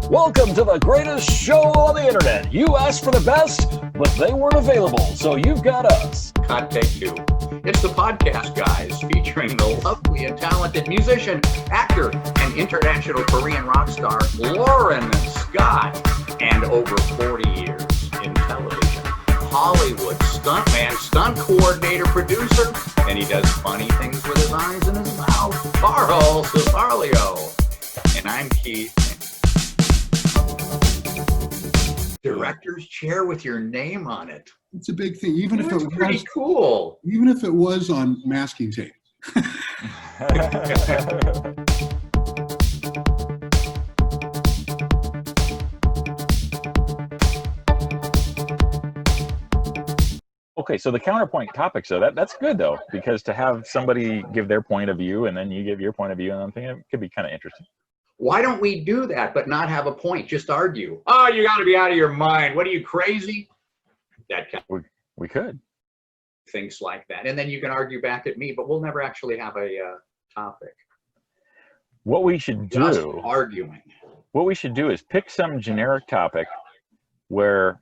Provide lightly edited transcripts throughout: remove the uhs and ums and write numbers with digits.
Welcome to the greatest show on the internet. You asked for the best, but they weren't available, so you've got us. Cut, take two. It's the Podcast Guys, featuring the lovely and talented musician, actor, and international Korean rock star, Loren Scott, and over 40 years in television. Hollywood stuntman, stunt coordinator, producer, and he does funny things with his eyes and his mouth. Carl Cesario. And I'm Keith. Director's chair with your name on it. It's a big thing, even if it was pretty cool. Even if it was on masking tape. Okay, so the counterpoint topic, so that's good though, because to have somebody give their point of view and then you give your point of view, and I'm thinking it could be kind of interesting. Why don't we do that, but not have a point? Just argue. Oh, you got to be out of your mind. What are you, crazy? That kind of we could. Things like that. And then you can argue back at me, but we'll never actually have a topic. What we should do, just arguing. What we should do is pick some generic topic where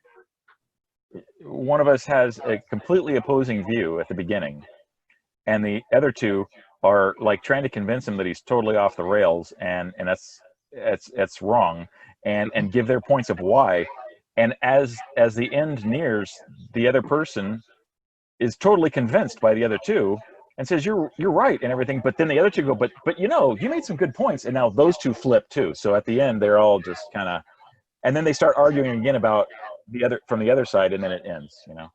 one of us has a completely opposing view at the beginning, and the other two are like trying to convince him that he's totally off the rails, and that's wrong, and give their points of why. And as the end nears, the other person is totally convinced by the other two and says you're right and everything, but then the other two go, but you know, you made some good points, and now those two flip too. So at the end they're all just kind of, and then they start arguing again about the other from the other side, and then it ends, you know.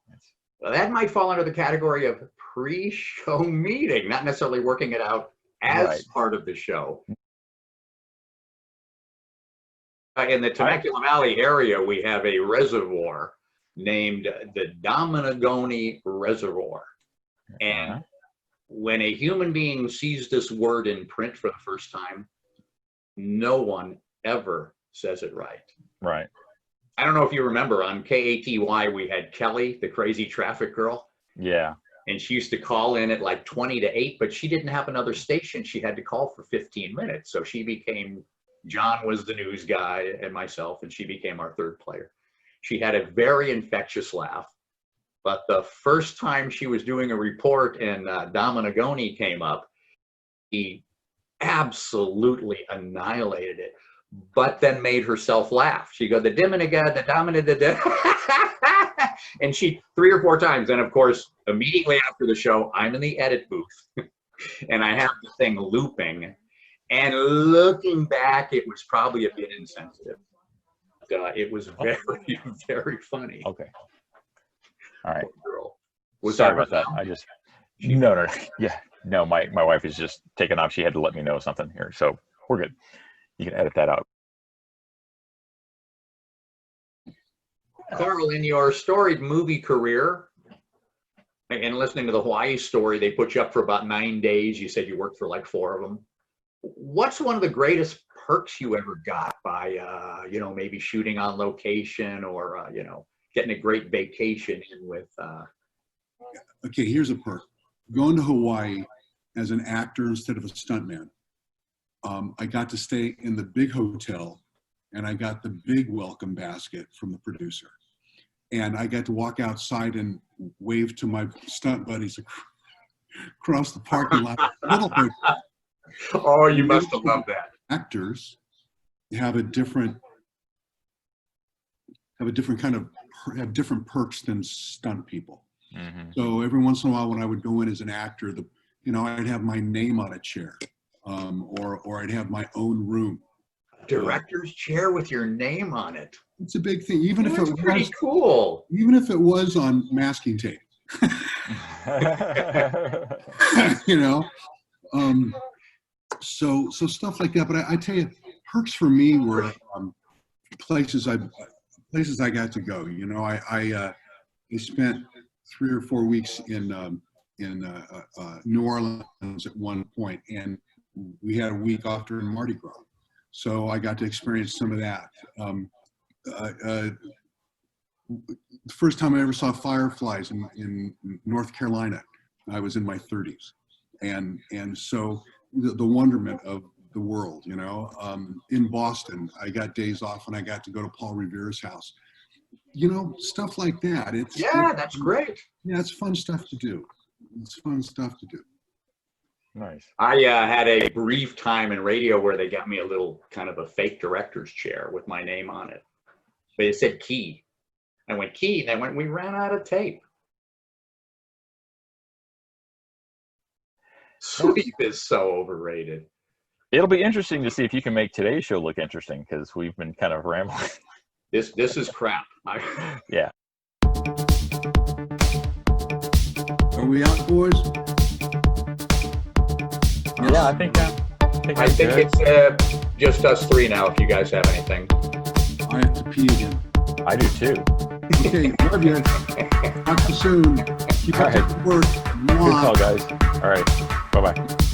Well, that might fall under the category of pre-show meeting, not necessarily working it out as part of the show. In the Temecula Valley area, we have a reservoir named the Dominagoni Reservoir. And when a human being sees this word in print for the first time, no one ever says it right. Right. I don't know if you remember, on KATY, we had Kelly, the crazy traffic girl. Yeah. And she used to call in at like 20 to 8, but she didn't have another station. She had to call for 15 minutes. So she became, John was the news guy and myself, and she became our third player. She had a very infectious laugh. But the first time she was doing a report and Dominagoni came up, he absolutely annihilated it, but then made herself laugh. She go, the Diminiga, the Dominaga, and she 3 or 4 times. And of course, immediately after the show, I'm in the edit booth and I have the thing looping. And looking back, it was probably a bit insensitive. It was very, very funny. Okay. All right. Girl. Sorry about that. I just, no. Yeah. No, my wife is just taking off. She had to let me know something here. So we're good. You can edit that out. Carl, in your storied movie career, and listening to the Hawaii story, they put you up for about 9 days. You said you worked for like 4 of them. What's one of the greatest perks you ever got by, maybe shooting on location or, getting a great vacation in with? Okay, here's a perk. Going to Hawaii as an actor instead of a stuntman. I got to stay in the big hotel, and I got the big welcome basket from the producer. And I got to walk outside and wave to my stunt buddies across the parking lot. Oh, you must have loved that. Actors have different different perks than stunt people. Mm-hmm. So every once in a while, when I would go in as an actor, I'd have my name on a chair. Or I'd have my own room. Director's chair with your name on it. It's a big thing, even if it was pretty cool. Even if it was on masking tape. So stuff like that. But I tell you, perks for me were places I got to go. I spent 3 or 4 weeks in New Orleans at one point, and we had a week off during Mardi Gras. So I got to experience some of that. The first time I ever saw fireflies in North Carolina, I was in my 30s. And so the wonderment of the world, you know. In Boston, I got days off and I got to go to Paul Revere's house. You know, stuff like that. That's great. Yeah, it's fun stuff to do. It's fun stuff to do. Nice. I had a brief time in radio where they got me a little kind of a fake director's chair with my name on it. But it said Key. I went Key, and they went, we ran out of tape. Sleep is so overrated. It'll be interesting to see if you can make today's show look interesting, because we've been kind of rambling. This is crap. Yeah. Are we out, boys? Yeah, I think it's just us three now, if you guys have anything. I have to pee again. I do too. Okay, love you. Talk to you soon. Keep up the work. Good call, guys. All right. Bye-bye.